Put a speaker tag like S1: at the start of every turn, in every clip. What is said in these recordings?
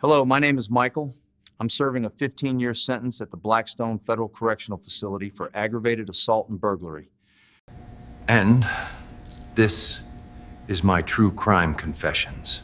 S1: Hello, my name is Michael. I'm serving a 15-year sentence at the Blackstone Federal Correctional Facility for aggravated assault and burglary.
S2: And this is my true crime confessions.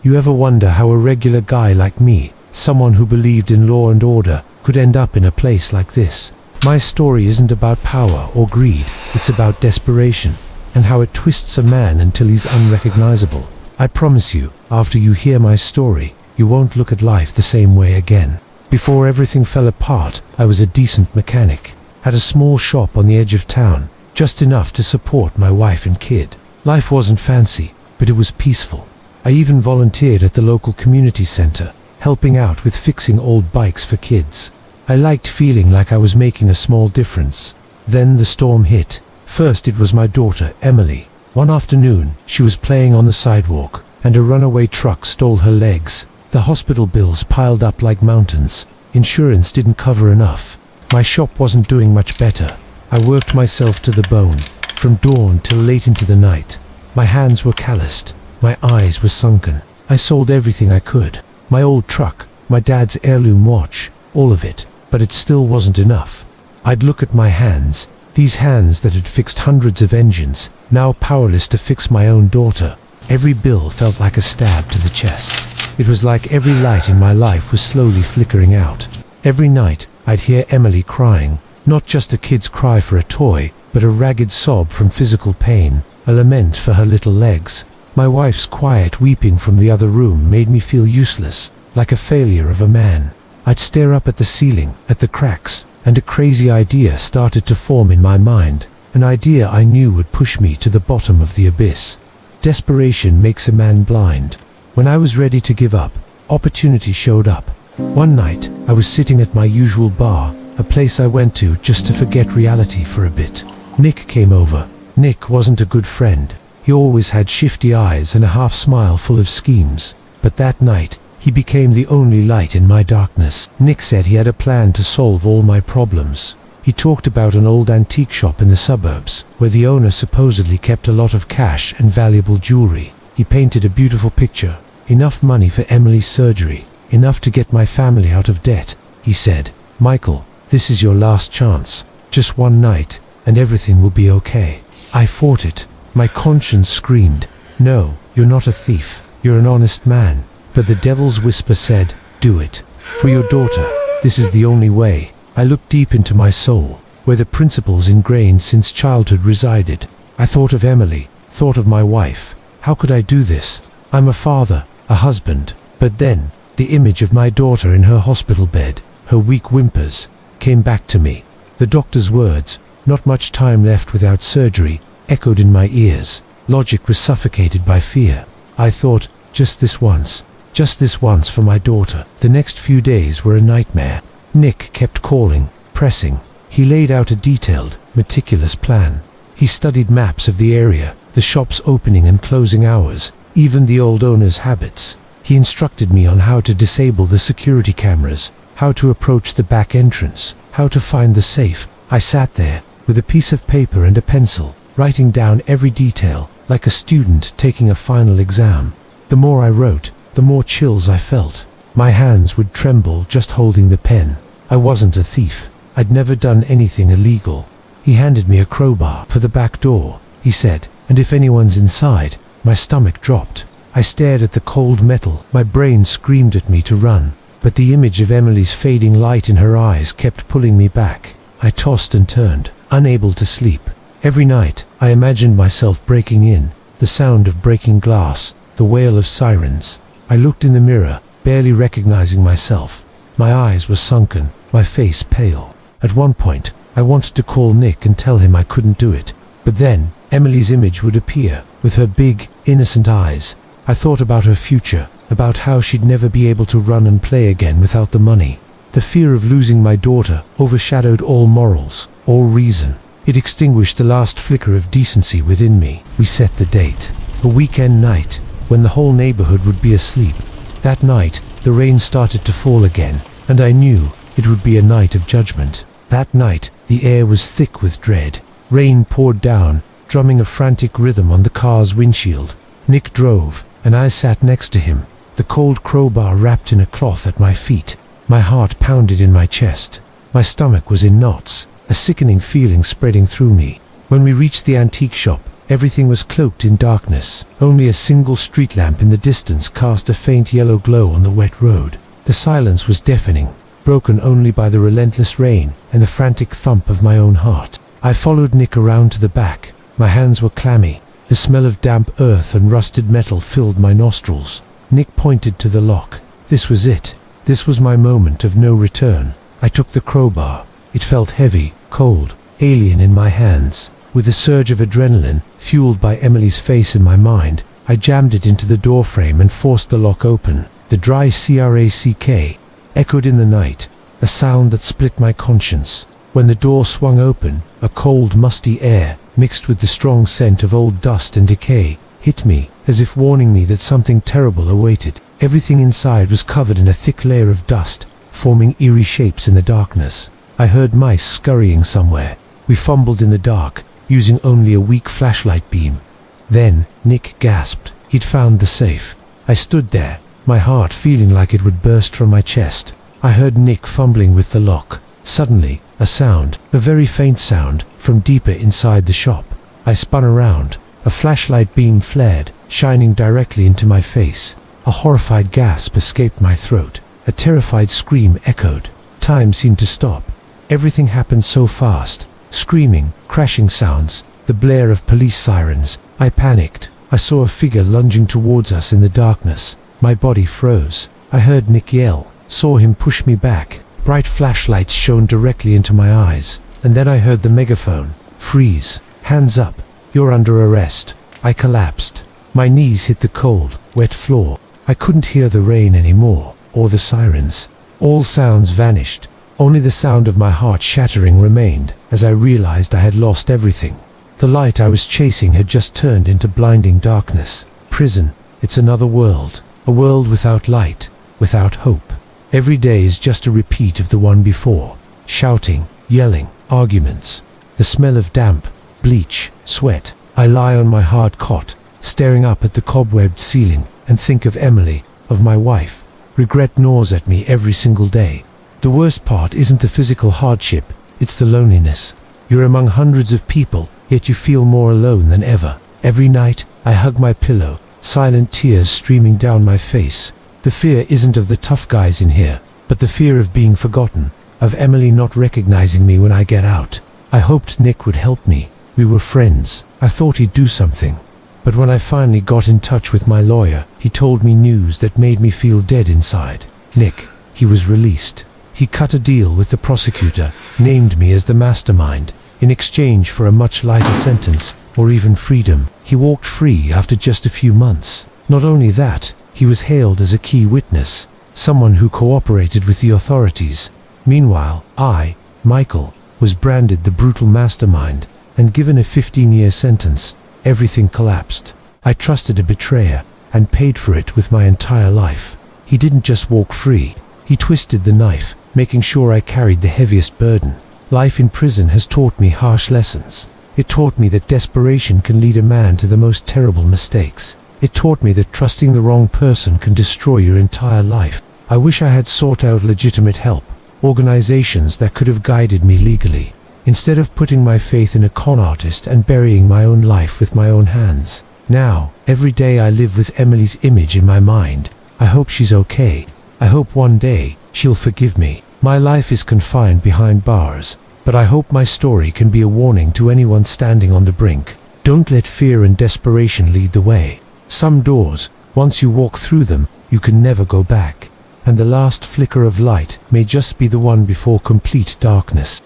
S3: You ever wonder how a regular guy like me, someone who believed in law and order, could end up in a place like this? My story isn't about power or greed, it's about desperation, and how it twists a man until he's unrecognizable. I promise you, after you hear my story, you won't look at life the same way again. Before everything fell apart, I was a decent mechanic. Had a small shop on the edge of town, just enough to support my wife and kid. Life wasn't fancy, but it was peaceful. I even volunteered at the local community center, helping out with fixing old bikes for kids. I liked feeling like I was making a small difference. Then the storm hit. First it was my daughter, Emily. One afternoon, she was playing on the sidewalk, and a runaway truck stole her legs. The hospital bills piled up like mountains. Insurance didn't cover enough. My shop wasn't doing much better. I worked myself to the bone, from dawn till late into the night. My hands were calloused. My eyes were sunken. I sold everything I could. My old truck, my dad's heirloom watch, all of it. But it still wasn't enough. I'd look at my hands, these hands that had fixed hundreds of engines, now powerless to fix my own daughter. Every bill felt like a stab to the chest. It was like every light in my life was slowly flickering out. Every night, I'd hear Emily crying, not just a kid's cry for a toy, but a ragged sob from physical pain, a lament for her little legs. My wife's quiet weeping from the other room made me feel useless, like a failure of a man. I'd stare up at the ceiling, at the cracks, and a crazy idea started to form in my mind, an idea I knew would push me to the bottom of the abyss. Desperation makes a man blind. When I was ready to give up, opportunity showed up. One night, I was sitting at my usual bar, a place I went to just to forget reality for a bit. Nick came over. Nick wasn't a good friend. He always had shifty eyes and a half smile full of schemes. But that night, he became the only light in my darkness. Nick said he had a plan to solve all my problems. He talked about an old antique shop in the suburbs, where the owner supposedly kept a lot of cash and valuable jewelry. He painted a beautiful picture. Enough money for Emily's surgery. Enough to get my family out of debt. He said, "Michael, this is your last chance. Just one night, and everything will be okay." I fought it. My conscience screamed, "No, you're not a thief. You're an honest man." But the devil's whisper said, "Do it. For your daughter. This is the only way." I looked deep into my soul, where the principles ingrained since childhood resided. I thought of Emily, thought of my wife. How could I do this? I'm a father, a husband. But then, the image of my daughter in her hospital bed, her weak whimpers, came back to me. The doctor's words, "Not much time left without surgery," echoed in my ears. Logic was suffocated by fear. I thought, just this once for my daughter. The next few days were a nightmare. Nick kept calling, pressing. He laid out a detailed, meticulous plan. He studied maps of the area, the shop's opening and closing hours, even the old owner's habits. He instructed me on how to disable the security cameras, how to approach the back entrance, how to find the safe. I sat there, with a piece of paper and a pencil, writing down every detail, like a student taking a final exam. The more I wrote, the more chills I felt. My hands would tremble just holding the pen. I wasn't a thief. I'd never done anything illegal. He handed me a crowbar for the back door, he said, and if anyone's inside, my stomach dropped. I stared at the cold metal. My brain screamed at me to run, but the image of Emily's fading light in her eyes kept pulling me back. I tossed and turned, unable to sleep. Every night, I imagined myself breaking in, the sound of breaking glass, the wail of sirens. I looked in the mirror, barely recognizing myself. My eyes were sunken, my face pale. At one point, I wanted to call Nick and tell him I couldn't do it. But then, Emily's image would appear, with her big, innocent eyes. I thought about her future, about how she'd never be able to run and play again without the money. The fear of losing my daughter overshadowed all morals, all reason. It extinguished the last flicker of decency within me. We set the date. A weekend night, when the whole neighborhood would be asleep. That night, the rain started to fall again, and I knew it would be a night of judgment. That night, the air was thick with dread. Rain poured down, drumming a frantic rhythm on the car's windshield. Nick drove, and I sat next to him, the cold crowbar wrapped in a cloth at my feet. My heart pounded in my chest. My stomach was in knots, a sickening feeling spreading through me. When we reached the antique shop, everything was cloaked in darkness. Only a single street lamp in the distance cast a faint yellow glow on the wet road. The silence was deafening, broken only by the relentless rain and the frantic thump of my own heart. I followed Nick around to the back. My hands were clammy. The smell of damp earth and rusted metal filled my nostrils. Nick pointed to the lock. This was it. This was my moment of no return. I took the crowbar. It felt heavy, cold, alien in my hands. With a surge of adrenaline, fueled by Emily's face in my mind, I jammed it into the doorframe and forced the lock open. The dry crack echoed in the night, a sound that split my conscience. When the door swung open, a cold, musty air, mixed with the strong scent of old dust and decay, hit me, as if warning me that something terrible awaited. Everything inside was covered in a thick layer of dust, forming eerie shapes in the darkness. I heard mice scurrying somewhere. We fumbled in the dark, using only a weak flashlight beam. Then, Nick gasped. He'd found the safe. I stood there, my heart feeling like it would burst from my chest. I heard Nick fumbling with the lock. Suddenly, a sound, a very faint sound, from deeper inside the shop. I spun around. A flashlight beam flared, shining directly into my face. A horrified gasp escaped my throat. A terrified scream echoed. Time seemed to stop. Everything happened so fast. Screaming, crashing sounds, the blare of police sirens. I panicked. I saw a figure lunging towards us in the darkness. My body froze. I heard Nick yell, saw him push me back. Bright flashlights shone directly into my eyes. And then I heard the megaphone. Freeze. Hands up. You're under arrest. I collapsed. My knees hit the cold, wet floor. I couldn't hear the rain anymore, or the sirens. All sounds vanished. Only the sound of my heart shattering remained, as I realized I had lost everything. The light I was chasing had just turned into blinding darkness. Prison. It's another world. A world without light, without hope. Every day is just a repeat of the one before. Shouting, yelling, arguments. The smell of damp, bleach, sweat. I lie on my hard cot, staring up at the cobwebbed ceiling, and think of Emily, of my wife. Regret gnaws at me every single day. The worst part isn't the physical hardship, it's the loneliness. You're among hundreds of people, yet you feel more alone than ever. Every night, I hug my pillow, silent tears streaming down my face. The fear isn't of the tough guys in here, but the fear of being forgotten, of Emily not recognizing me when I get out. I hoped Nick would help me. We were friends. I thought he'd do something. But when I finally got in touch with my lawyer, he told me news that made me feel dead inside. Nick, he was released. He cut a deal with the prosecutor, named me as the mastermind, in exchange for a much lighter sentence, or even freedom. He walked free after just a few months. Not only that, he was hailed as a key witness, someone who cooperated with the authorities. Meanwhile, I, Michael, was branded the brutal mastermind, and given a 15-year sentence. Everything collapsed. I trusted a betrayer, and paid for it with my entire life. He didn't just walk free. He twisted the knife, making sure I carried the heaviest burden. Life in prison has taught me harsh lessons. It taught me that desperation can lead a man to the most terrible mistakes. It taught me that trusting the wrong person can destroy your entire life. I wish I had sought out legitimate help, organizations that could have guided me legally, instead of putting my faith in a con artist and burying my own life with my own hands. Now, every day I live with Emily's image in my mind. I hope she's okay. I hope one day she'll forgive me. My life is confined behind bars, but I hope my story can be a warning to anyone standing on the brink. Don't let fear and desperation lead the way. Some doors, once you walk through them, you can never go back. And the last flicker of light may just be the one before complete darkness.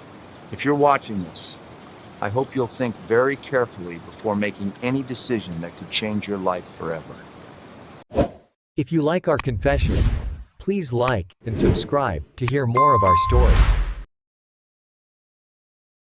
S1: If you're watching this, I hope you'll think very carefully before making any decision that could change your life forever.
S4: If you like our confession, please like and subscribe to hear more of our stories.